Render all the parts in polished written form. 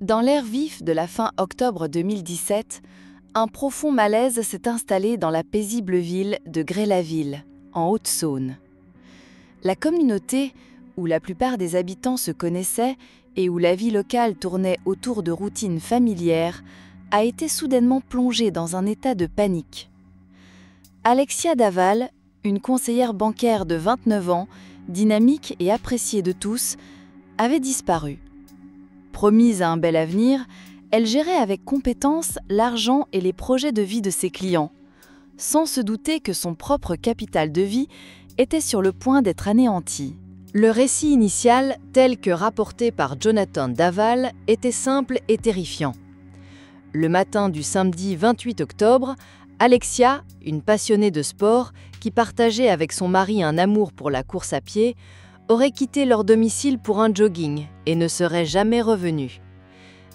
Dans l'air vif de la fin octobre 2017, un profond malaise s'est installé dans la paisible ville de Gré-la-Ville, en Haute-Saône. La communauté, où la plupart des habitants se connaissaient et où la vie locale tournait autour de routines familières, a été soudainement plongée dans un état de panique. Alexia Daval, une conseillère bancaire de 29 ans, dynamique et appréciée de tous, avait disparu. Promise à un bel avenir, elle gérait avec compétence l'argent et les projets de vie de ses clients, sans se douter que son propre capital de vie était sur le point d'être anéanti. Le récit initial, tel que rapporté par Jonathan Daval, était simple et terrifiant. Le matin du samedi 28 octobre, Alexia, une passionnée de sport qui partageait avec son mari un amour pour la course à pied, aurait quitté leur domicile pour un jogging et ne serait jamais revenue.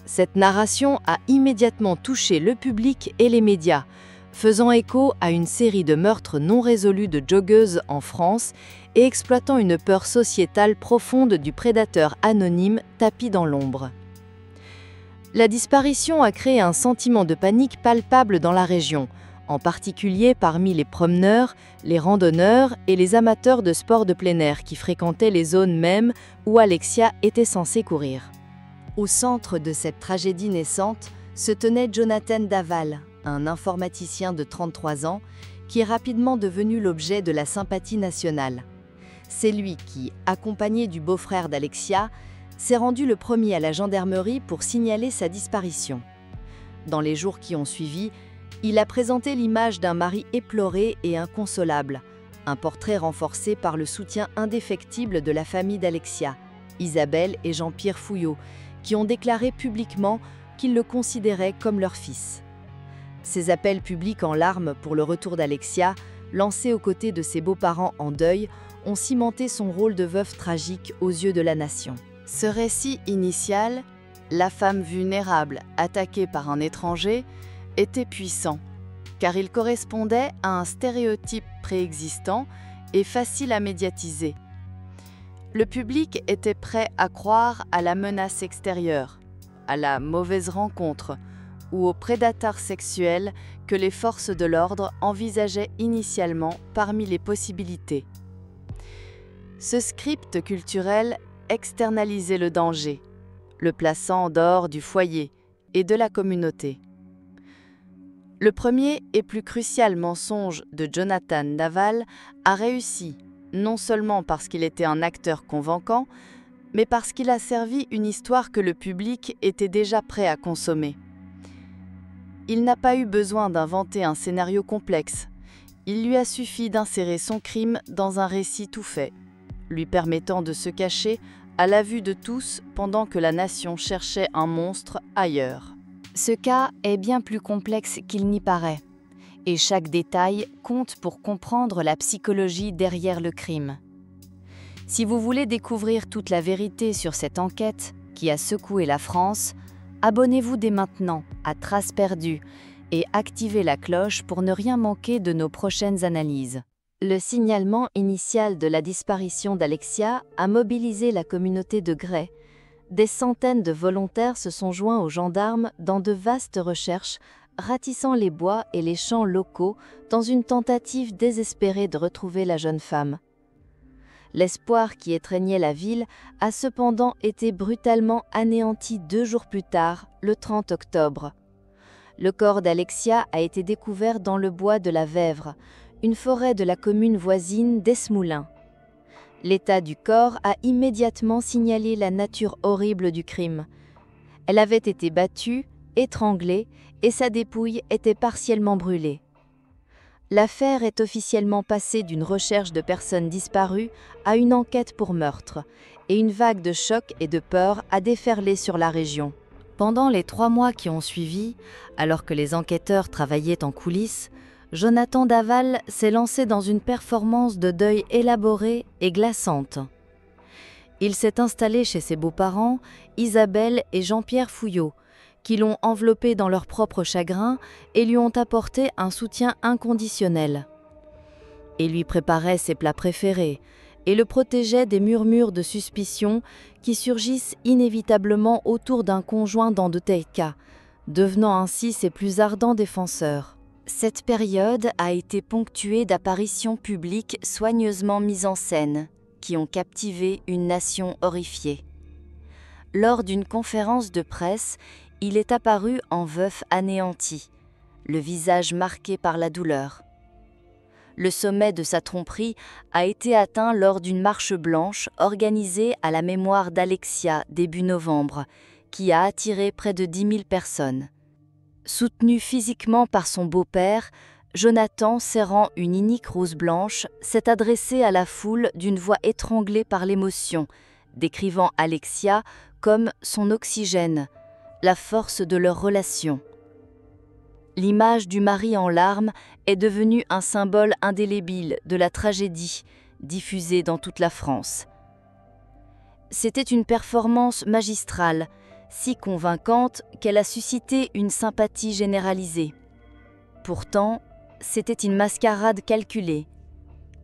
Cette narration a immédiatement touché le public et les médias, faisant écho à une série de meurtres non résolus de joggeuses en France et exploitant une peur sociétale profonde du prédateur anonyme tapi dans l'ombre. La disparition a créé un sentiment de panique palpable dans la région, en particulier parmi les promeneurs, les randonneurs et les amateurs de sport de plein air qui fréquentaient les zones mêmes où Alexia était censée courir. Au centre de cette tragédie naissante se tenait Jonathan Daval, un informaticien de 33 ans qui est rapidement devenu l'objet de la sympathie nationale. C'est lui qui, accompagné du beau-frère d'Alexia, s'est rendu le premier à la gendarmerie pour signaler sa disparition. Dans les jours qui ont suivi, il a présenté l'image d'un mari éploré et inconsolable, un portrait renforcé par le soutien indéfectible de la famille d'Alexia, Isabelle et Jean-Pierre Fouillot, qui ont déclaré publiquement qu'ils le considéraient comme leur fils. Ces appels publics en larmes pour le retour d'Alexia, lancés aux côtés de ses beaux-parents en deuil, ont cimenté son rôle de veuve tragique aux yeux de la nation. Ce récit initial, la femme vulnérable attaquée par un étranger, était puissant, car il correspondait à un stéréotype préexistant et facile à médiatiser. Le public était prêt à croire à la menace extérieure, à la mauvaise rencontre ou au prédateur sexuel que les forces de l'ordre envisageaient initialement parmi les possibilités. Ce script culturel externalisait le danger, le plaçant en dehors du foyer et de la communauté. Le premier et plus crucial mensonge de Jonathan Daval a réussi, non seulement parce qu'il était un acteur convaincant, mais parce qu'il a servi une histoire que le public était déjà prêt à consommer. Il n'a pas eu besoin d'inventer un scénario complexe. Il lui a suffi d'insérer son crime dans un récit tout fait, lui permettant de se cacher à la vue de tous pendant que la nation cherchait un monstre ailleurs. Ce cas est bien plus complexe qu'il n'y paraît, et chaque détail compte pour comprendre la psychologie derrière le crime. Si vous voulez découvrir toute la vérité sur cette enquête qui a secoué la France, abonnez-vous dès maintenant à Traces perdues et activez la cloche pour ne rien manquer de nos prochaines analyses. Le signalement initial de la disparition d'Alexia a mobilisé la communauté de Gré. Des centaines de volontaires se sont joints aux gendarmes dans de vastes recherches, ratissant les bois et les champs locaux dans une tentative désespérée de retrouver la jeune femme. L'espoir qui étreignait la ville a cependant été brutalement anéanti 2 jours plus tard, le 30 octobre. Le corps d'Alexia a été découvert dans le bois de la Vèvre, une forêt de la commune voisine d'Esmoulins. L'état du corps a immédiatement signalé la nature horrible du crime. Elle avait été battue, étranglée et sa dépouille était partiellement brûlée. L'affaire est officiellement passée d'une recherche de personnes disparues à une enquête pour meurtre, et une vague de choc et de peur a déferlé sur la région. Pendant les 3 mois qui ont suivi, alors que les enquêteurs travaillaient en coulisses, Jonathan Daval s'est lancé dans une performance de deuil élaborée et glaçante. Il s'est installé chez ses beaux-parents, Isabelle et Jean-Pierre Fouillot, qui l'ont enveloppé dans leur propre chagrin et lui ont apporté un soutien inconditionnel. Il lui préparait ses plats préférés, et le protégeait des murmures de suspicion qui surgissent inévitablement autour d'un conjoint dans de tels cas, devenant ainsi ses plus ardents défenseurs. Cette période a été ponctuée d'apparitions publiques soigneusement mises en scène, qui ont captivé une nation horrifiée. Lors d'une conférence de presse, il est apparu en veuf anéanti, le visage marqué par la douleur. Le sommet de sa tromperie a été atteint lors d'une marche blanche organisée à la mémoire d'Alexia début novembre, qui a attiré près de 10 000 personnes. Soutenu physiquement par son beau-père, Jonathan, serrant une inique rose blanche, s'est adressé à la foule d'une voix étranglée par l'émotion, décrivant Alexia comme son oxygène, la force de leur relation. L'image du mari en larmes est devenue un symbole indélébile de la tragédie, diffusée dans toute la France. C'était une performance magistrale, si convaincante qu'elle a suscité une sympathie généralisée. Pourtant, c'était une mascarade calculée.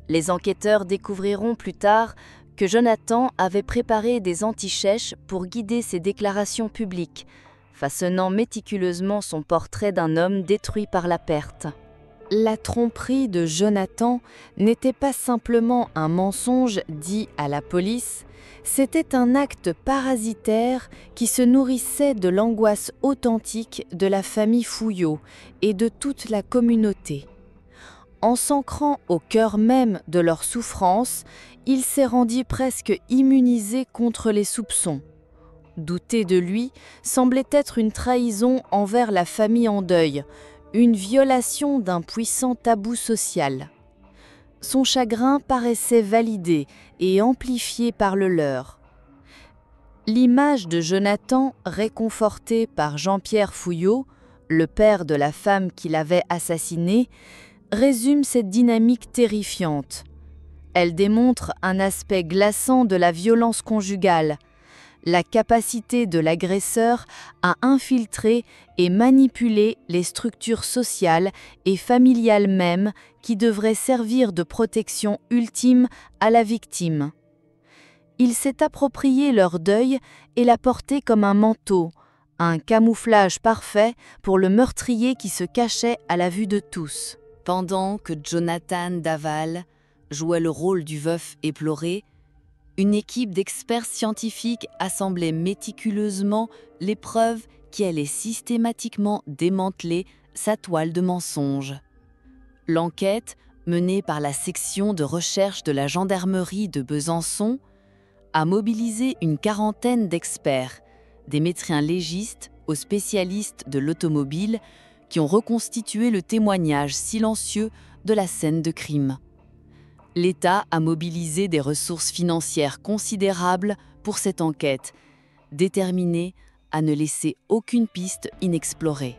Les enquêteurs découvriront plus tard que Jonathan avait préparé des antichèches pour guider ses déclarations publiques, façonnant méticuleusement son portrait d'un homme détruit par la perte. La tromperie de Jonathan n'était pas simplement un mensonge dit à la police, c'était un acte parasitaire qui se nourrissait de l'angoisse authentique de la famille Fouillot et de toute la communauté. En s'ancrant au cœur même de leur souffrance, il s'est rendu presque immunisé contre les soupçons. Douter de lui semblait être une trahison envers la famille en deuil, une violation d'un puissant tabou social. Son chagrin paraissait validé et amplifié par le leur. L'image de Jonathan, réconforté par Jean-Pierre Fouillot, le père de la femme qui l'avait assassiné, résume cette dynamique terrifiante. Elle démontre un aspect glaçant de la violence conjugale, la capacité de l'agresseur à infiltrer et manipuler les structures sociales et familiales mêmes qui devraient servir de protection ultime à la victime. Il s'est approprié leur deuil et l'a porté comme un manteau, un camouflage parfait pour le meurtrier qui se cachait à la vue de tous. Pendant que Jonathan Daval jouait le rôle du veuf éploré, une équipe d'experts scientifiques assemblait méticuleusement les preuves qui allaient systématiquement démanteler sa toile de mensonges. L'enquête, menée par la section de recherche de la gendarmerie de Besançon, a mobilisé une quarantaine d'experts, des médecins légistes aux spécialistes de l'automobile, qui ont reconstitué le témoignage silencieux de la scène de crime. L'État a mobilisé des ressources financières considérables pour cette enquête, déterminé à ne laisser aucune piste inexplorée.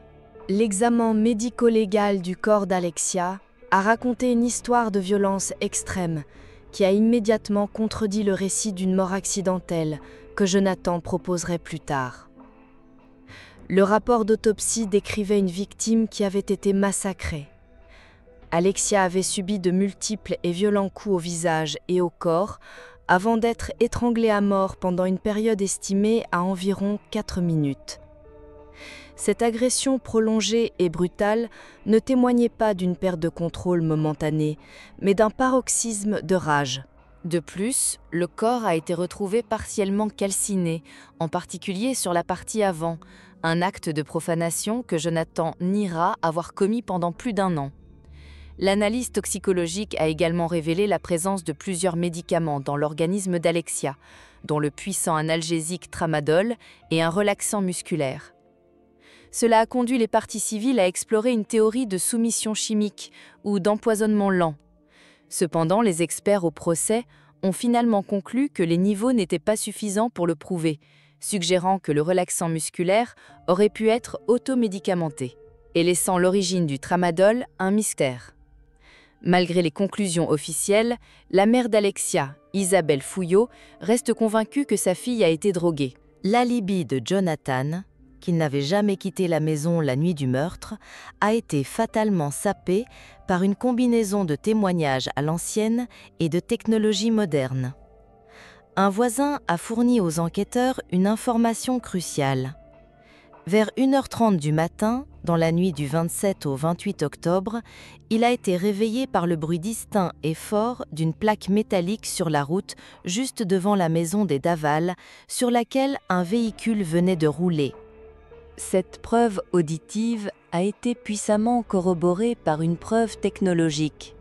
L'examen médico-légal du corps d'Alexia a raconté une histoire de violence extrême qui a immédiatement contredit le récit d'une mort accidentelle que Jonathan proposerait plus tard. Le rapport d'autopsie décrivait une victime qui avait été massacrée. Alexia avait subi de multiples et violents coups au visage et au corps avant d'être étranglée à mort pendant une période estimée à environ 4 minutes. Cette agression prolongée et brutale ne témoignait pas d'une perte de contrôle momentanée, mais d'un paroxysme de rage. De plus, le corps a été retrouvé partiellement calciné, en particulier sur la partie avant, un acte de profanation que Jonathan niera avoir commis pendant plus d'1 an. L'analyse toxicologique a également révélé la présence de plusieurs médicaments dans l'organisme d'Alexia, dont le puissant analgésique tramadol et un relaxant musculaire. Cela a conduit les parties civiles à explorer une théorie de soumission chimique ou d'empoisonnement lent. Cependant, les experts au procès ont finalement conclu que les niveaux n'étaient pas suffisants pour le prouver, suggérant que le relaxant musculaire aurait pu être automédicamenté, et laissant l'origine du tramadol un mystère. Malgré les conclusions officielles, la mère d'Alexia, Isabelle Fouillot, reste convaincue que sa fille a été droguée. L'alibi de Jonathan, qu'il n'avait jamais quitté la maison la nuit du meurtre, a été fatalement sapé par une combinaison de témoignages à l'ancienne et de technologies modernes. Un voisin a fourni aux enquêteurs une information cruciale. Vers 1h30 du matin, dans la nuit du 27 au 28 octobre, il a été réveillé par le bruit distinct et fort d'une plaque métallique sur la route juste devant la maison des Daval, sur laquelle un véhicule venait de rouler. Cette preuve auditive a été puissamment corroborée par une preuve technologique.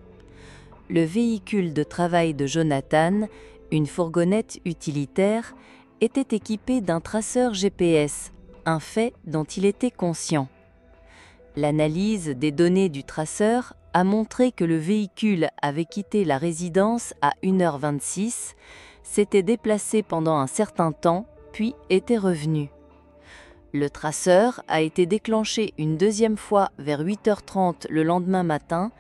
Le véhicule de travail de Jonathan, une fourgonnette utilitaire, était équipé d'un traceur GPS, un fait dont il était conscient. L'analyse des données du traceur a montré que le véhicule avait quitté la résidence à 1h26, s'était déplacé pendant un certain temps, puis était revenu. Le traceur a été déclenché une deuxième fois vers 8h30 le lendemain matin,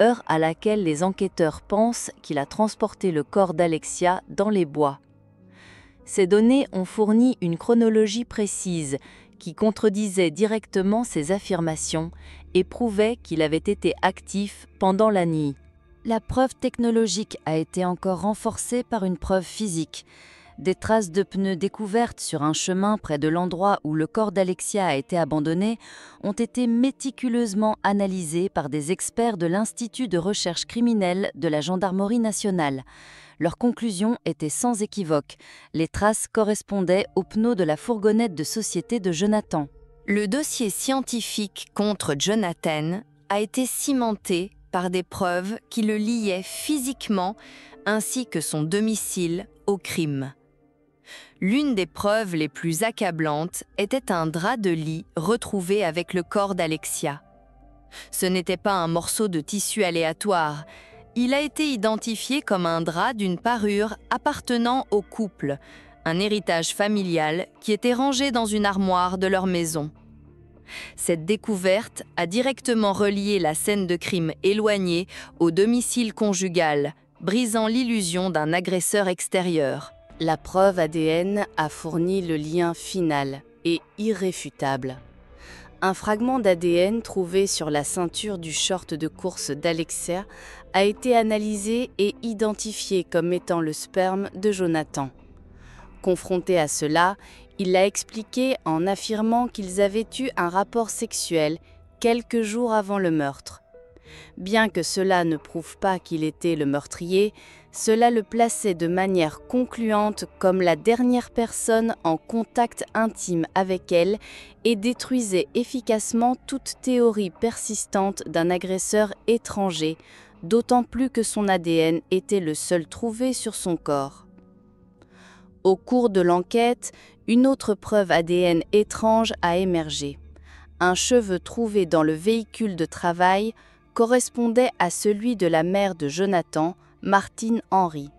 heure à laquelle les enquêteurs pensent qu'il a transporté le corps d'Alexia dans les bois. Ces données ont fourni une chronologie précise qui contredisait directement ces affirmations et prouvait qu'il avait été actif pendant la nuit. La preuve technologique a été encore renforcée par une preuve physique. Des traces de pneus découvertes sur un chemin près de l'endroit où le corps d'Alexia a été abandonné ont été méticuleusement analysées par des experts de l'Institut de recherche criminelle de la Gendarmerie nationale. Leur conclusion était sans équivoque. Les traces correspondaient aux pneus de la fourgonnette de société de Jonathan. Le dossier scientifique contre Jonathan a été cimenté par des preuves qui le liaient physiquement ainsi que son domicile au crime. L'une des preuves les plus accablantes était un drap de lit retrouvé avec le corps d'Alexia. Ce n'était pas un morceau de tissu aléatoire. Il a été identifié comme un drap d'une parure appartenant au couple, un héritage familial qui était rangé dans une armoire de leur maison. Cette découverte a directement relié la scène de crime éloignée au domicile conjugal, brisant l'illusion d'un agresseur extérieur. La preuve ADN a fourni le lien final et irréfutable. Un fragment d'ADN trouvé sur la ceinture du short de course d'Alexia a été analysé et identifié comme étant le sperme de Jonathan. Confronté à cela, il l'a expliqué en affirmant qu'ils avaient eu un rapport sexuel quelques jours avant le meurtre. Bien que cela ne prouve pas qu'il était le meurtrier, cela le plaçait de manière concluante comme la dernière personne en contact intime avec elle et détruisait efficacement toute théorie persistante d'un agresseur étranger, d'autant plus que son ADN était le seul trouvé sur son corps. Au cours de l'enquête, une autre preuve ADN étrange a émergé. Un cheveu trouvé dans le véhicule de travail correspondait à celui de la mère de Jonathan, Martine Henry.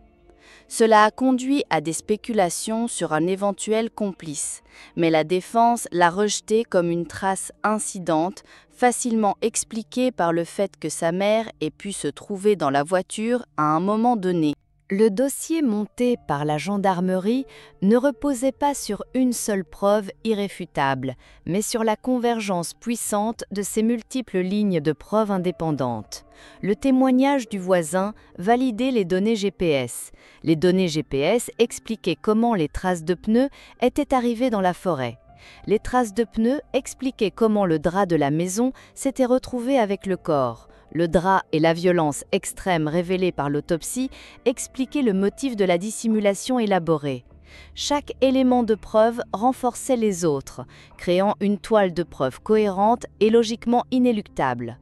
Cela a conduit à des spéculations sur un éventuel complice, mais la défense l'a rejeté comme une trace incidente, facilement expliquée par le fait que sa mère ait pu se trouver dans la voiture à un moment donné. Le dossier monté par la gendarmerie ne reposait pas sur une seule preuve irréfutable, mais sur la convergence puissante de ces multiples lignes de preuves indépendantes. Le témoignage du voisin validait les données GPS. Les données GPS expliquaient comment les traces de pneus étaient arrivées dans la forêt. Les traces de pneus expliquaient comment le drap de la maison s'était retrouvé avec le corps. Le drap et la violence extrême révélée par l'autopsie expliquaient le motif de la dissimulation élaborée. Chaque élément de preuve renforçait les autres, créant une toile de preuve cohérente et logiquement inéluctable.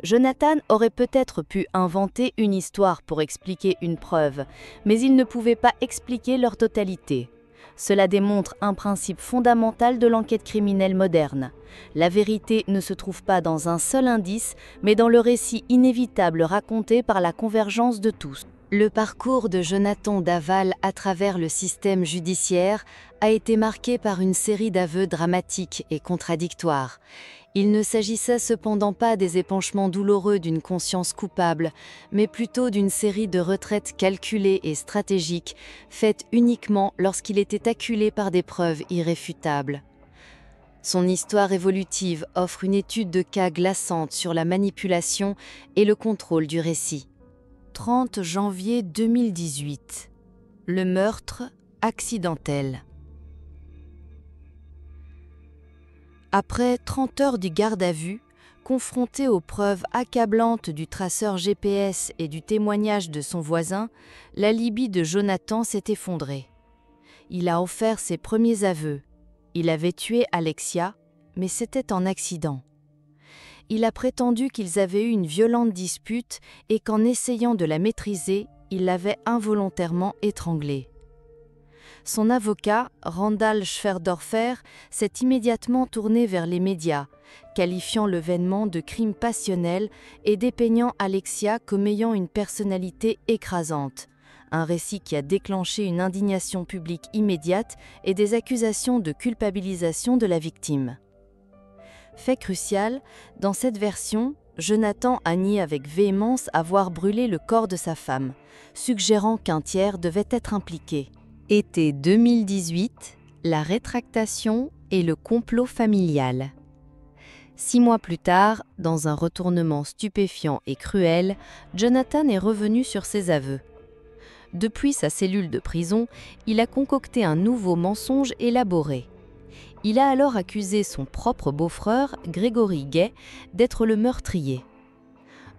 Jonathan aurait peut-être pu inventer une histoire pour expliquer une preuve, mais il ne pouvait pas expliquer leur totalité. Cela démontre un principe fondamental de l'enquête criminelle moderne. La vérité ne se trouve pas dans un seul indice, mais dans le récit inévitable raconté par la convergence de tous. Le parcours de Jonathan Daval à travers le système judiciaire a été marqué par une série d'aveux dramatiques et contradictoires. Il ne s'agissait cependant pas des épanchements douloureux d'une conscience coupable, mais plutôt d'une série de retraites calculées et stratégiques, faites uniquement lorsqu'il était acculé par des preuves irréfutables. Son histoire évolutive offre une étude de cas glaçante sur la manipulation et le contrôle du récit. 30 janvier 2018. Le meurtre accidentel. Après 30 heures du garde à vue, confronté aux preuves accablantes du traceur GPS et du témoignage de son voisin, l'alibi de Jonathan s'est effondré. Il a offert ses premiers aveux. Il avait tué Alexia, mais c'était en accident. Il a prétendu qu'ils avaient eu une violente dispute et qu'en essayant de la maîtriser, il l'avait involontairement étranglée. Son avocat, Randall Schwerdorfer, s'est immédiatement tourné vers les médias, qualifiant l'événement de crime passionnel et dépeignant Alexia comme ayant une personnalité écrasante. Un récit qui a déclenché une indignation publique immédiate et des accusations de culpabilisation de la victime. Fait crucial, dans cette version, Jonathan a nié avec véhémence avoir brûlé le corps de sa femme, suggérant qu'un tiers devait être impliqué. Été 2018, la rétractation et le complot familial. 6 mois plus tard, dans un retournement stupéfiant et cruel, Jonathan est revenu sur ses aveux. Depuis sa cellule de prison, il a concocté un nouveau mensonge élaboré. Il a alors accusé son propre beau-frère, Gregory Gay, d'être le meurtrier.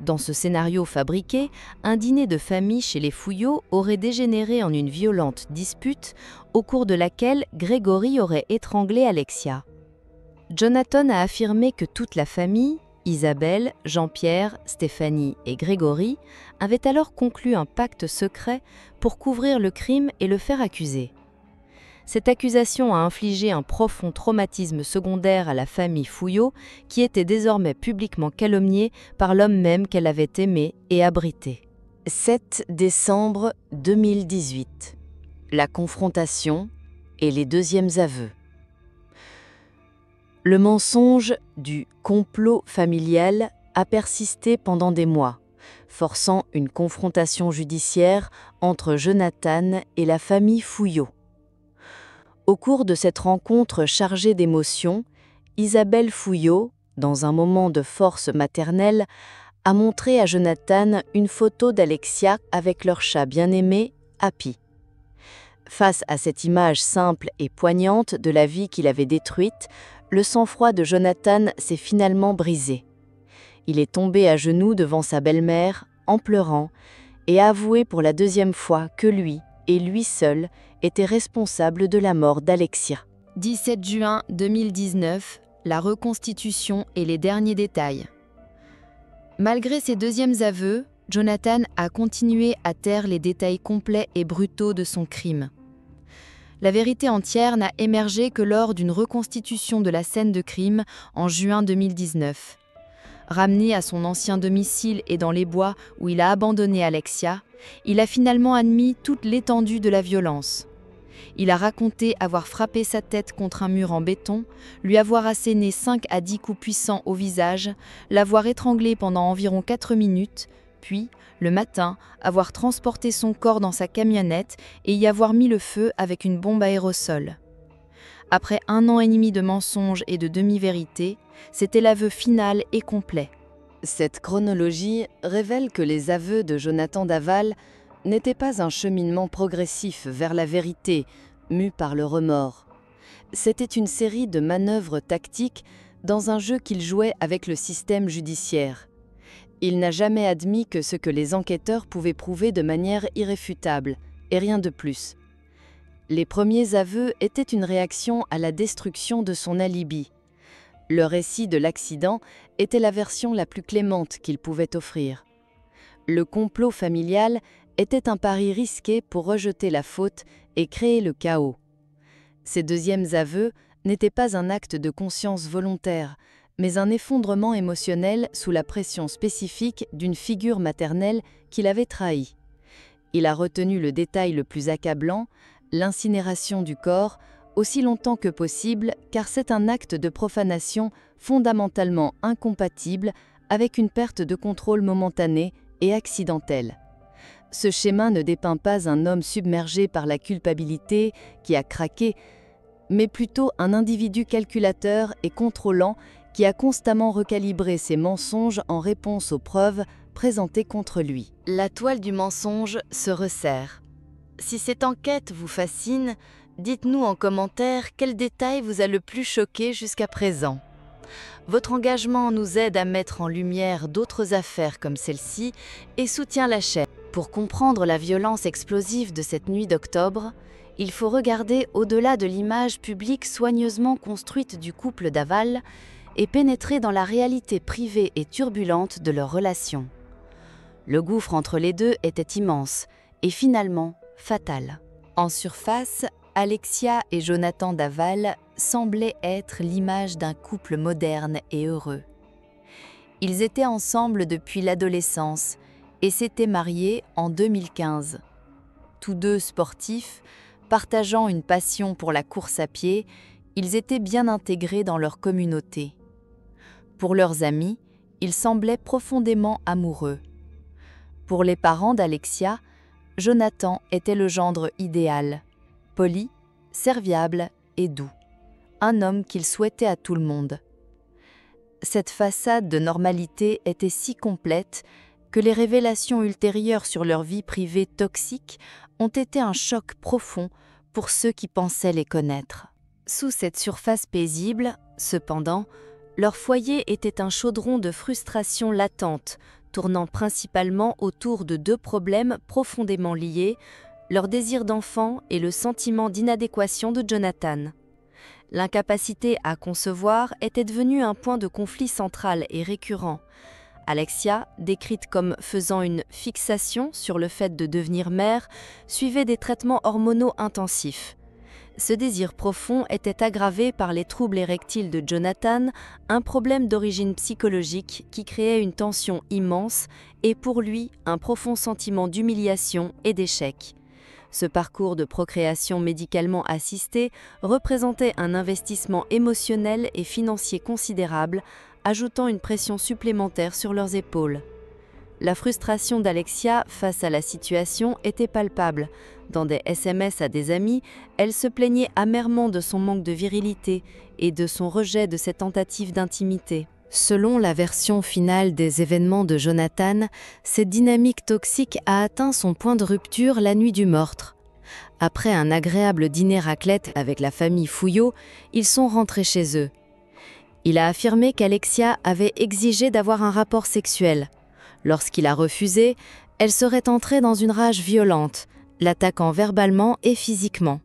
Dans ce scénario fabriqué, un dîner de famille chez les Fouillot aurait dégénéré en une violente dispute au cours de laquelle Gregory aurait étranglé Alexia. Jonathan a affirmé que toute la famille, Isabelle, Jean-Pierre, Stéphanie et Grégory, avaient alors conclu un pacte secret pour couvrir le crime et le faire accuser. Cette accusation a infligé un profond traumatisme secondaire à la famille Fouillot, qui était désormais publiquement calomniée par l'homme même qu'elle avait aimé et abrité. 7 décembre 2018. La confrontation et les deuxièmes aveux. Le mensonge du complot familial a persisté pendant des mois, forçant une confrontation judiciaire entre Jonathan et la famille Fouillot. Au cours de cette rencontre chargée d'émotions, Isabelle Fouillot, dans un moment de force maternelle, a montré à Jonathan une photo d'Alexia avec leur chat bien-aimé, Happy. Face à cette image simple et poignante de la vie qu'il avait détruite, le sang-froid de Jonathan s'est finalement brisé. Il est tombé à genoux devant sa belle-mère, en pleurant, et a avoué pour la deuxième fois que lui, et lui seul, était responsable de la mort d'Alexia. 17 juin 2019, la reconstitution et les derniers détails. Malgré ses deuxièmes aveux, Jonathan a continué à taire les détails complets et brutaux de son crime. La vérité entière n'a émergé que lors d'une reconstitution de la scène de crime en juin 2019. Ramené à son ancien domicile et dans les bois où il a abandonné Alexia, il a finalement admis toute l'étendue de la violence. Il a raconté avoir frappé sa tête contre un mur en béton, lui avoir asséné 5 à 10 coups puissants au visage, l'avoir étranglé pendant environ 4 minutes, puis, le matin, avoir transporté son corps dans sa camionnette et y avoir mis le feu avec une bombe aérosol. Après 1 an et demi de mensonges et de demi-vérités, c'était l'aveu final et complet. Cette chronologie révèle que les aveux de Jonathan Daval n'étaient pas un cheminement progressif vers la vérité, mu par le remords. C'était une série de manœuvres tactiques dans un jeu qu'il jouait avec le système judiciaire. Il n'a jamais admis que ce que les enquêteurs pouvaient prouver de manière irréfutable, et rien de plus. Les premiers aveux étaient une réaction à la destruction de son alibi. Le récit de l'accident était la version la plus clémente qu'il pouvait offrir. Le complot familial était un pari risqué pour rejeter la faute et créer le chaos. Ces deuxièmes aveux n'étaient pas un acte de conscience volontaire, mais un effondrement émotionnel sous la pression spécifique d'une figure maternelle qu'il avait trahie. Il a retenu le détail le plus accablant, l'incinération du corps, aussi longtemps que possible, car c'est un acte de profanation fondamentalement incompatible avec une perte de contrôle momentanée et accidentelle. Ce schéma ne dépeint pas un homme submergé par la culpabilité qui a craqué, mais plutôt un individu calculateur et contrôlant qui a constamment recalibré ses mensonges en réponse aux preuves présentées contre lui. La toile du mensonge se resserre. Si cette enquête vous fascine, dites-nous en commentaire quel détail vous a le plus choqué jusqu'à présent. Votre engagement nous aide à mettre en lumière d'autres affaires comme celle-ci et soutient la chaîne. Pour comprendre la violence explosive de cette nuit d'octobre, il faut regarder au-delà de l'image publique soigneusement construite du couple Daval et pénétrer dans la réalité privée et turbulente de leur relation. Le gouffre entre les deux était immense et finalement fatal. En surface, Alexia et Jonathan Daval semblaient être l'image d'un couple moderne et heureux. Ils étaient ensemble depuis l'adolescence et s'étaient mariés en 2015. Tous deux sportifs, partageant une passion pour la course à pied, ils étaient bien intégrés dans leur communauté. Pour leurs amis, ils semblaient profondément amoureux. Pour les parents d'Alexia, Jonathan était le gendre idéal, poli, serviable et doux, un homme qu'il souhaitait à tout le monde. Cette façade de normalité était si complète que les révélations ultérieures sur leur vie privée toxique ont été un choc profond pour ceux qui pensaient les connaître. Sous cette surface paisible, cependant, leur foyer était un chaudron de frustration latente, tournant principalement autour de deux problèmes profondément liés, leur désir d'enfant et le sentiment d'inadéquation de Jonathan. L'incapacité à concevoir était devenue un point de conflit central et récurrent. Alexia, décrite comme faisant une fixation sur le fait de devenir mère, suivait des traitements hormonaux intensifs. Ce désir profond était aggravé par les troubles érectiles de Jonathan, un problème d'origine psychologique qui créait une tension immense et pour lui un profond sentiment d'humiliation et d'échec. Ce parcours de procréation médicalement assistée représentait un investissement émotionnel et financier considérable, ajoutant une pression supplémentaire sur leurs épaules. La frustration d'Alexia face à la situation était palpable. Dans des SMS à des amis, elle se plaignait amèrement de son manque de virilité et de son rejet de cette tentative d'intimité. Selon la version finale des événements de Jonathan, cette dynamique toxique a atteint son point de rupture la nuit du meurtre. Après un agréable dîner raclette avec la famille Fouillot, ils sont rentrés chez eux. Il a affirmé qu'Alexia avait exigé d'avoir un rapport sexuel. Lorsqu'il a refusé, elle serait entrée dans une rage violente, l'attaquant verbalement et physiquement.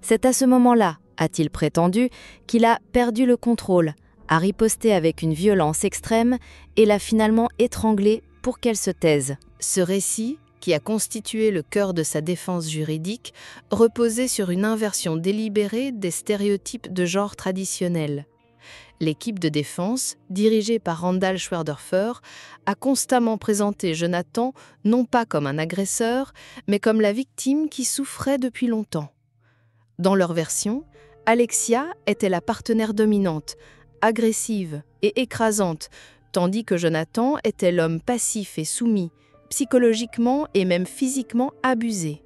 C'est à ce moment-là, a-t-il prétendu, qu'il a perdu le contrôle, a riposté avec une violence extrême et l'a finalement étranglée pour qu'elle se taise. Ce récit, qui a constitué le cœur de sa défense juridique, reposait sur une inversion délibérée des stéréotypes de genre traditionnels. L'équipe de défense, dirigée par Randall Schwerdorfer, a constamment présenté Jonathan non pas comme un agresseur, mais comme la victime qui souffrait depuis longtemps. Dans leur version, Alexia était la partenaire dominante, agressive et écrasante, tandis que Jonathan était l'homme passif et soumis, psychologiquement et même physiquement abusé.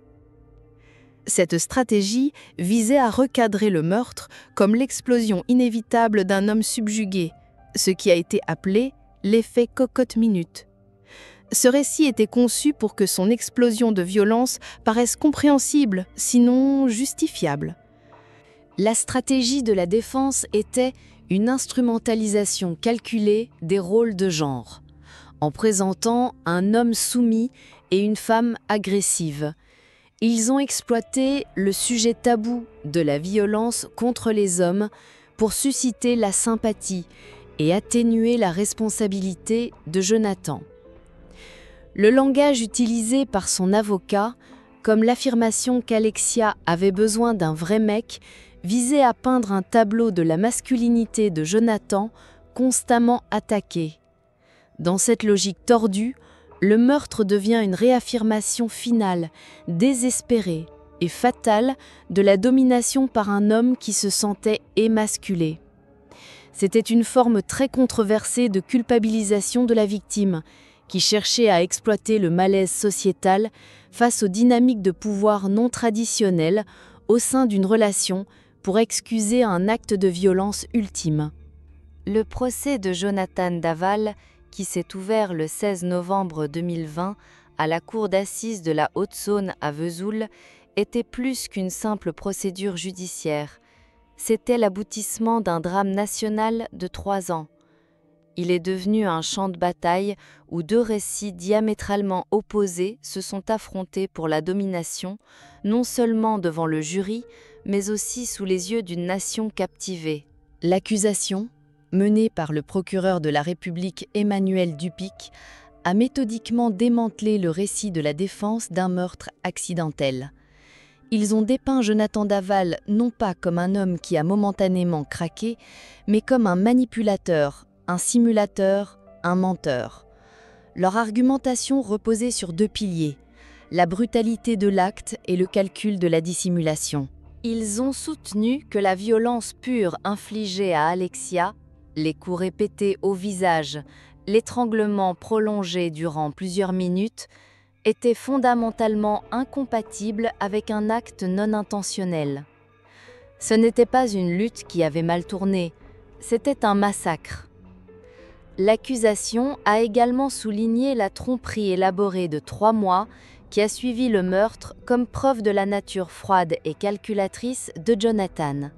Cette stratégie visait à recadrer le meurtre comme l'explosion inévitable d'un homme subjugué, ce qui a été appelé l'effet cocotte-minute. Ce récit était conçu pour que son explosion de violence paraisse compréhensible, sinon justifiable. La stratégie de la défense était une instrumentalisation calculée des rôles de genre, en présentant un homme soumis et une femme agressive. Ils ont exploité le sujet tabou de la violence contre les hommes pour susciter la sympathie et atténuer la responsabilité de Jonathan. Le langage utilisé par son avocat, comme l'affirmation qu'Alexia avait besoin d'un vrai mec, visait à peindre un tableau de la masculinité de Jonathan constamment attaqué. Dans cette logique tordue, le meurtre devient une réaffirmation finale, désespérée et fatale de la domination par un homme qui se sentait émasculé. C'était une forme très controversée de culpabilisation de la victime, qui cherchait à exploiter le malaise sociétal face aux dynamiques de pouvoir non traditionnelles au sein d'une relation pour excuser un acte de violence ultime. Le procès de Jonathan Daval, qui s'est ouvert le 16 novembre 2020 à la cour d'assises de la Haute-Saône à Vesoul, était plus qu'une simple procédure judiciaire. C'était l'aboutissement d'un drame national de 3 ans. Il est devenu un champ de bataille où 2 récits diamétralement opposés se sont affrontés pour la domination, non seulement devant le jury, mais aussi sous les yeux d'une nation captivée. L'accusation, menée par le procureur de la République Emmanuel Dupic, a méthodiquement démantelé le récit de la défense d'un meurtre accidentel. Ils ont dépeint Jonathan Daval non pas comme un homme qui a momentanément craqué, mais comme un manipulateur, un simulateur, un menteur. Leur argumentation reposait sur 2 piliers, la brutalité de l'acte et le calcul de la dissimulation. Ils ont soutenu que la violence pure infligée à Alexia, les coups répétés au visage, l'étranglement prolongé durant plusieurs minutes, était fondamentalement incompatible avec un acte non intentionnel. Ce n'était pas une lutte qui avait mal tourné, c'était un massacre. L'accusation a également souligné la tromperie élaborée de 3 mois qui a suivi le meurtre comme preuve de la nature froide et calculatrice de Jonathan.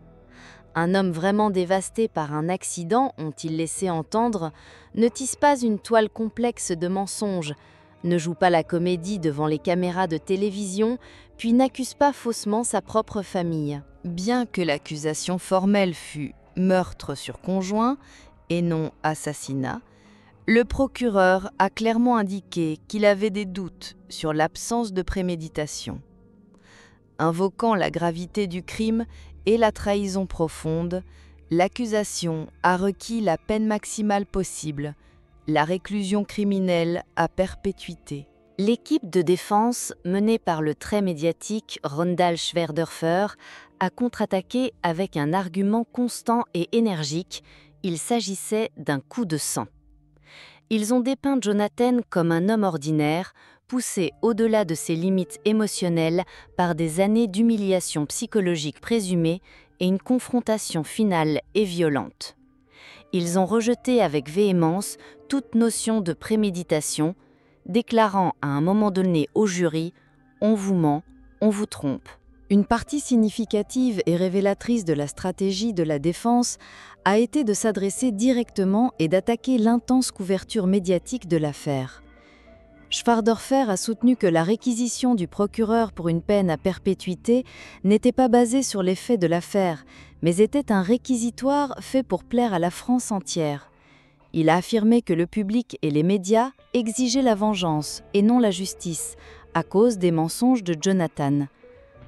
Un homme vraiment dévasté par un accident, ont-ils laissé entendre, ne tisse pas une toile complexe de mensonges, ne joue pas la comédie devant les caméras de télévision, puis n'accuse pas faussement sa propre famille. Bien que l'accusation formelle fût meurtre sur conjoint et non assassinat, le procureur a clairement indiqué qu'il avait des doutes sur l'absence de préméditation. Invoquant la gravité du crime et la trahison profonde, l'accusation a requis la peine maximale possible, la réclusion criminelle à perpétuité. L'équipe de défense, menée par le très médiatique Rondal Schwerdorfer, a contre-attaqué avec un argument constant et énergique. Il s'agissait d'un coup de sang. Ils ont dépeint Jonathan comme un homme ordinaire, poussé au-delà de ses limites émotionnelles par des années d'humiliation psychologique présumée et une confrontation finale et violente. Ils ont rejeté avec véhémence toute notion de préméditation, déclarant à un moment donné au jury « On vous ment, on vous trompe ». Une partie significative et révélatrice de la stratégie de la défense a été de s'adresser directement et d'attaquer l'intense couverture médiatique de l'affaire. Schwerdorfer a soutenu que la réquisition du procureur pour une peine à perpétuité n'était pas basée sur les faits de l'affaire, mais était un réquisitoire fait pour plaire à la France entière. Il a affirmé que le public et les médias exigeaient la vengeance et non la justice, à cause des mensonges de Jonathan.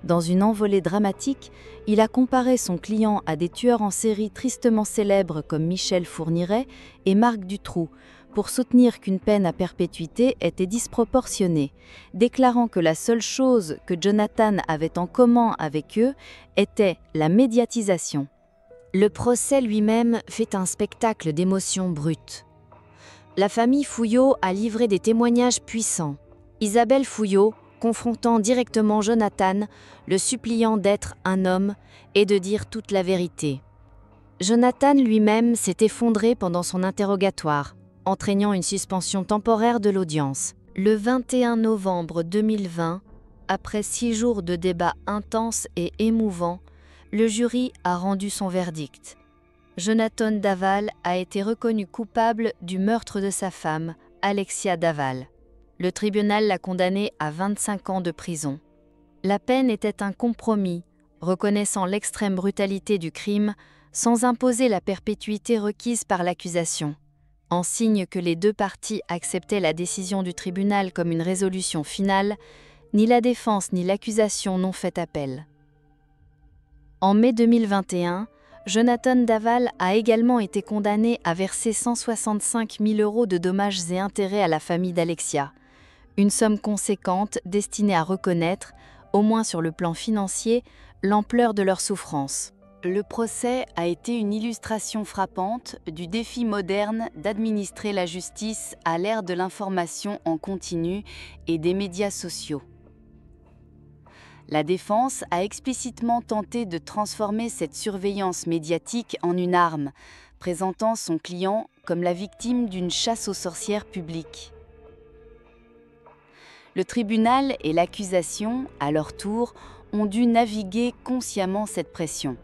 Dans une envolée dramatique, il a comparé son client à des tueurs en série tristement célèbres comme Michel Fourniret et Marc Dutroux, pour soutenir qu'une peine à perpétuité était disproportionnée, déclarant que la seule chose que Jonathan avait en commun avec eux était la médiatisation. Le procès lui-même fait un spectacle d'émotions brutes. La famille Fouillot a livré des témoignages puissants. Isabelle Fouillot, confrontant directement Jonathan, le suppliant d'être un homme et de dire toute la vérité. Jonathan lui-même s'est effondré pendant son interrogatoire, entraînant une suspension temporaire de l'audience. Le 21 novembre 2020, après 6 jours de débats intenses et émouvants, le jury a rendu son verdict. Jonathan Daval a été reconnu coupable du meurtre de sa femme, Alexia Daval. Le tribunal l'a condamné à 25 ans de prison. La peine était un compromis, reconnaissant l'extrême brutalité du crime, sans imposer la perpétuité requise par l'accusation. En signe que les 2 parties acceptaient la décision du tribunal comme une résolution finale, ni la défense ni l'accusation n'ont fait appel. En mai 2021, Jonathan Daval a également été condamné à verser 165 000 € de dommages et intérêts à la famille d'Alexia, une somme conséquente destinée à reconnaître, au moins sur le plan financier, l'ampleur de leur souffrance. Le procès a été une illustration frappante du défi moderne d'administrer la justice à l'ère de l'information en continu et des médias sociaux. La défense a explicitement tenté de transformer cette surveillance médiatique en une arme, présentant son client comme la victime d'une chasse aux sorcières publique. Le tribunal et l'accusation, à leur tour, ont dû naviguer consciemment cette pression.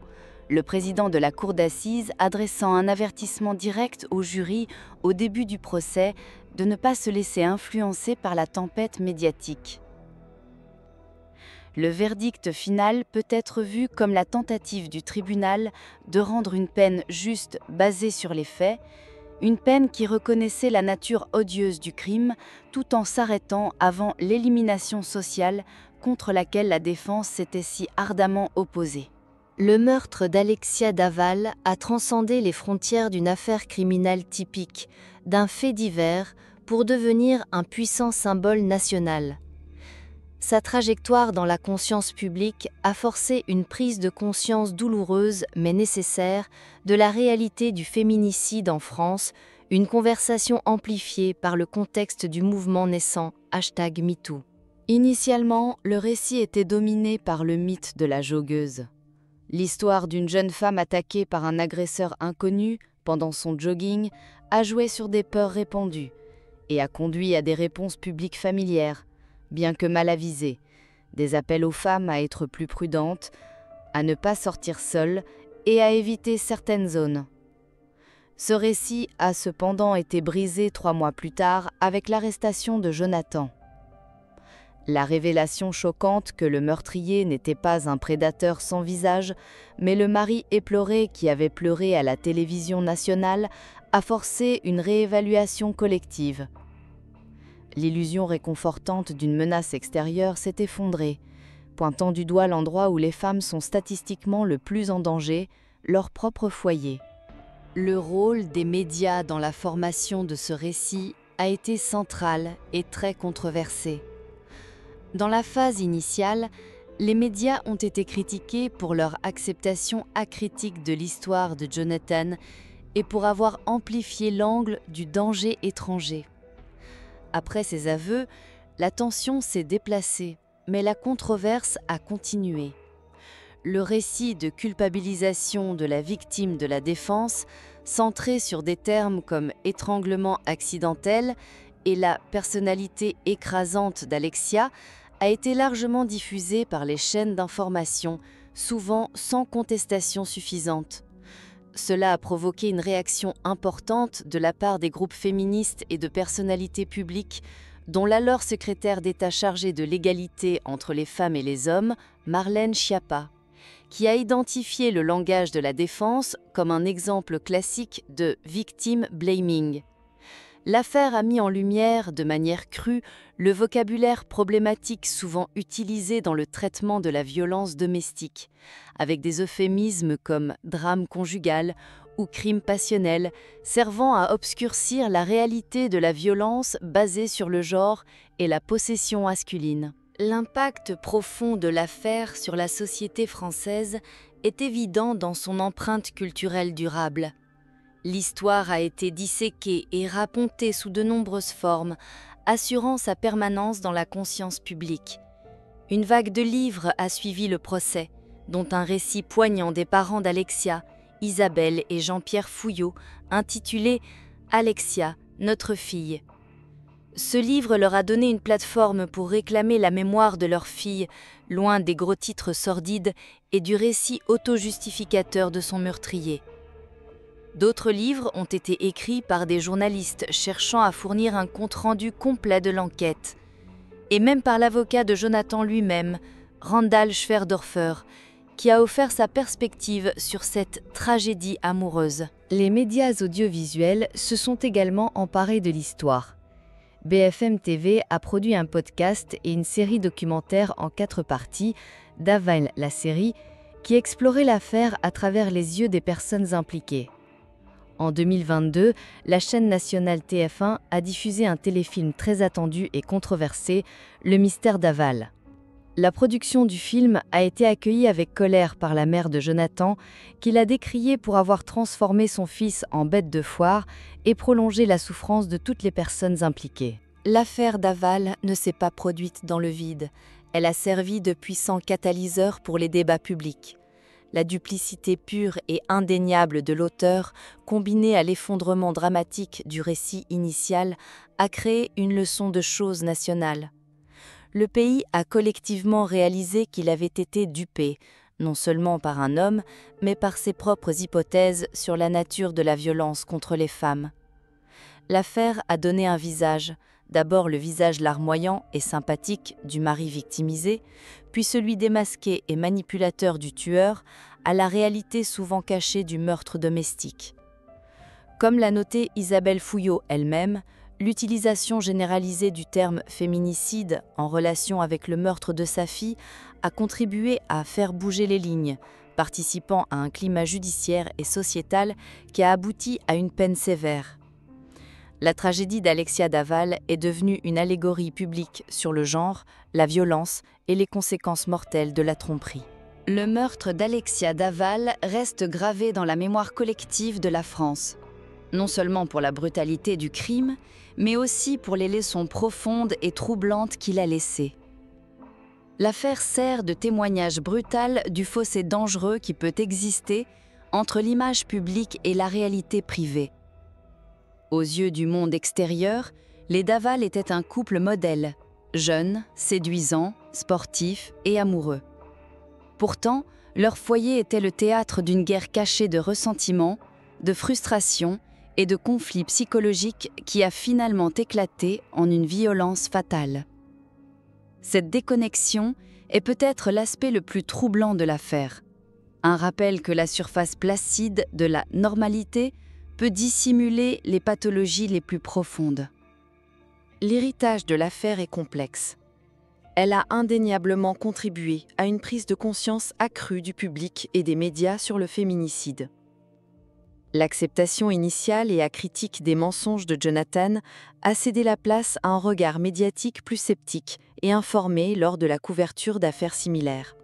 Le président de la cour d'assises adressant un avertissement direct au jury au début du procès de ne pas se laisser influencer par la tempête médiatique. Le verdict final peut être vu comme la tentative du tribunal de rendre une peine juste basée sur les faits, une peine qui reconnaissait la nature odieuse du crime tout en s'arrêtant avant l'élimination sociale contre laquelle la défense s'était si ardemment opposée. Le meurtre d'Alexia Daval a transcendé les frontières d'une affaire criminelle typique, d'un fait divers, pour devenir un puissant symbole national. Sa trajectoire dans la conscience publique a forcé une prise de conscience douloureuse mais nécessaire de la réalité du féminicide en France, une conversation amplifiée par le contexte du mouvement naissant #MeToo. Initialement, le récit était dominé par le mythe de la joggeuse. L'histoire d'une jeune femme attaquée par un agresseur inconnu pendant son jogging a joué sur des peurs répandues et a conduit à des réponses publiques familières, bien que mal avisées, des appels aux femmes à être plus prudentes, à ne pas sortir seules et à éviter certaines zones. Ce récit a cependant été brisé 3 mois plus tard avec l'arrestation de Jonathan. La révélation choquante que le meurtrier n'était pas un prédateur sans visage, mais le mari éploré qui avait pleuré à la télévision nationale, a forcé une réévaluation collective. L'illusion réconfortante d'une menace extérieure s'est effondrée, pointant du doigt l'endroit où les femmes sont statistiquement le plus en danger, leur propre foyer. Le rôle des médias dans la formation de ce récit a été central et très controversé. Dans la phase initiale, les médias ont été critiqués pour leur acceptation acritique de l'histoire de Jonathan et pour avoir amplifié l'angle du danger étranger. Après ces aveux, la tension s'est déplacée, mais la controverse a continué. Le récit de culpabilisation de la victime de la défense, centré sur des termes comme étranglement accidentel et la personnalité écrasante d'Alexia, a été largement diffusé par les chaînes d'information, souvent sans contestation suffisante. Cela a provoqué une réaction importante de la part des groupes féministes et de personnalités publiques, dont l'alors secrétaire d'État chargée de l'égalité entre les femmes et les hommes, Marlène Schiappa, qui a identifié le langage de la défense comme un exemple classique de « victim blaming ». L'affaire a mis en lumière, de manière crue, le vocabulaire problématique souvent utilisé dans le traitement de la violence domestique, avec des euphémismes comme « drame conjugal » ou « crime passionnel », servant à obscurcir la réalité de la violence basée sur le genre et la possession masculine. L'impact profond de l'affaire sur la société française est évident dans son empreinte culturelle durable. L'histoire a été disséquée et racontée sous de nombreuses formes, assurant sa permanence dans la conscience publique. Une vague de livres a suivi le procès, dont un récit poignant des parents d'Alexia, Isabelle et Jean-Pierre Fouillot, intitulé « Alexia, notre fille ». Ce livre leur a donné une plateforme pour réclamer la mémoire de leur fille, loin des gros titres sordides et du récit auto-justificateur de son meurtrier. D'autres livres ont été écrits par des journalistes cherchant à fournir un compte-rendu complet de l'enquête, et même par l'avocat de Jonathan lui-même, Randall Schwerdorfer, qui a offert sa perspective sur cette tragédie amoureuse. Les médias audiovisuels se sont également emparés de l'histoire. BFM TV a produit un podcast et une série documentaire en 4 parties, Daval la série, qui explorait l'affaire à travers les yeux des personnes impliquées. En 2022, la chaîne nationale TF1 a diffusé un téléfilm très attendu et controversé, Le mystère Daval. La production du film a été accueillie avec colère par la mère de Jonathan, qui l'a décrié pour avoir transformé son fils en bête de foire et prolongé la souffrance de toutes les personnes impliquées. L'affaire Daval ne s'est pas produite dans le vide. Elle a servi de puissant catalyseur pour les débats publics. La duplicité pure et indéniable de l'auteur, combinée à l'effondrement dramatique du récit initial, a créé une leçon de choses nationale. Le pays a collectivement réalisé qu'il avait été dupé, non seulement par un homme, mais par ses propres hypothèses sur la nature de la violence contre les femmes. L'affaire a donné un visage, d'abord le visage larmoyant et sympathique du mari victimisé, puis celui démasqué et manipulateur du tueur, à la réalité souvent cachée du meurtre domestique. Comme l'a noté Isabelle Fouillot elle-même, l'utilisation généralisée du terme féminicide en relation avec le meurtre de sa fille a contribué à faire bouger les lignes, participant à un climat judiciaire et sociétal qui a abouti à une peine sévère. La tragédie d'Alexia Daval est devenue une allégorie publique sur le genre, la violence et les conséquences mortelles de la tromperie. Le meurtre d'Alexia Daval reste gravé dans la mémoire collective de la France, non seulement pour la brutalité du crime, mais aussi pour les leçons profondes et troublantes qu'il a laissées. L'affaire sert de témoignage brutal du fossé dangereux qui peut exister entre l'image publique et la réalité privée. Aux yeux du monde extérieur, les Daval étaient un couple modèle, jeune, séduisant, sportif et amoureux. Pourtant, leur foyer était le théâtre d'une guerre cachée de ressentiment, de frustration et de conflits psychologiques qui a finalement éclaté en une violence fatale. Cette déconnexion est peut-être l'aspect le plus troublant de l'affaire. Un rappel que la surface placide de la normalité peut dissimuler les pathologies les plus profondes. L'héritage de l'affaire est complexe. Elle a indéniablement contribué à une prise de conscience accrue du public et des médias sur le féminicide. L'acceptation initiale et acritique des mensonges de Jonathan a cédé la place à un regard médiatique plus sceptique et informé lors de la couverture d'affaires similaires.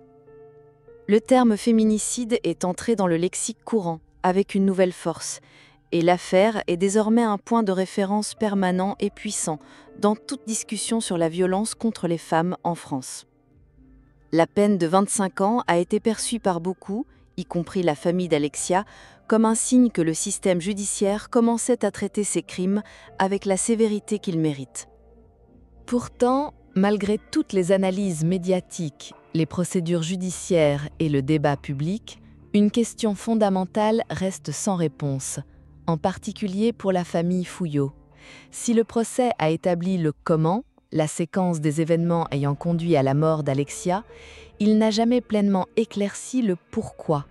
Le terme féminicide est entré dans le lexique courant avec une nouvelle force, et l'affaire est désormais un point de référence permanent et puissant dans toute discussion sur la violence contre les femmes en France. La peine de 25 ans a été perçue par beaucoup, y compris la famille d'Alexia, comme un signe que le système judiciaire commençait à traiter ces crimes avec la sévérité qu'ils méritent. Pourtant, malgré toutes les analyses médiatiques, les procédures judiciaires et le débat public, une question fondamentale reste sans réponse, en particulier pour la famille Fouillot. Si le procès a établi le comment, la séquence des événements ayant conduit à la mort d'Alexia, il n'a jamais pleinement éclairci le pourquoi.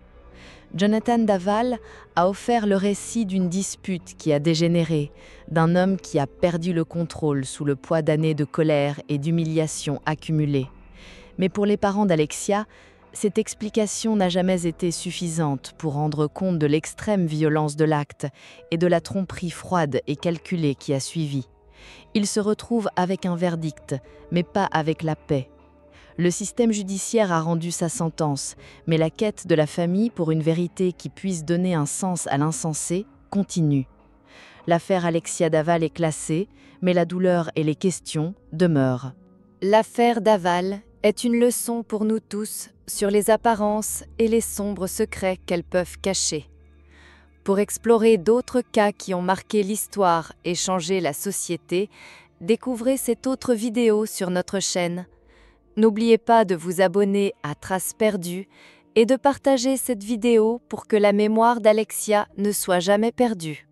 Jonathan Daval a offert le récit d'une dispute qui a dégénéré, d'un homme qui a perdu le contrôle sous le poids d'années de colère et d'humiliation accumulées. Mais pour les parents d'Alexia, cette explication n'a jamais été suffisante pour rendre compte de l'extrême violence de l'acte et de la tromperie froide et calculée qui a suivi. Ils se retrouvent avec un verdict, mais pas avec la paix. Le système judiciaire a rendu sa sentence, mais la quête de la famille pour une vérité qui puisse donner un sens à l'insensé continue. L'affaire Alexia Daval est classée, mais la douleur et les questions demeurent. L'affaire Daval est une leçon pour nous tous sur les apparences et les sombres secrets qu'elles peuvent cacher. Pour explorer d'autres cas qui ont marqué l'histoire et changé la société, découvrez cette autre vidéo sur notre chaîne. N'oubliez pas de vous abonner à Traces perdues et de partager cette vidéo pour que la mémoire d'Alexia ne soit jamais perdue.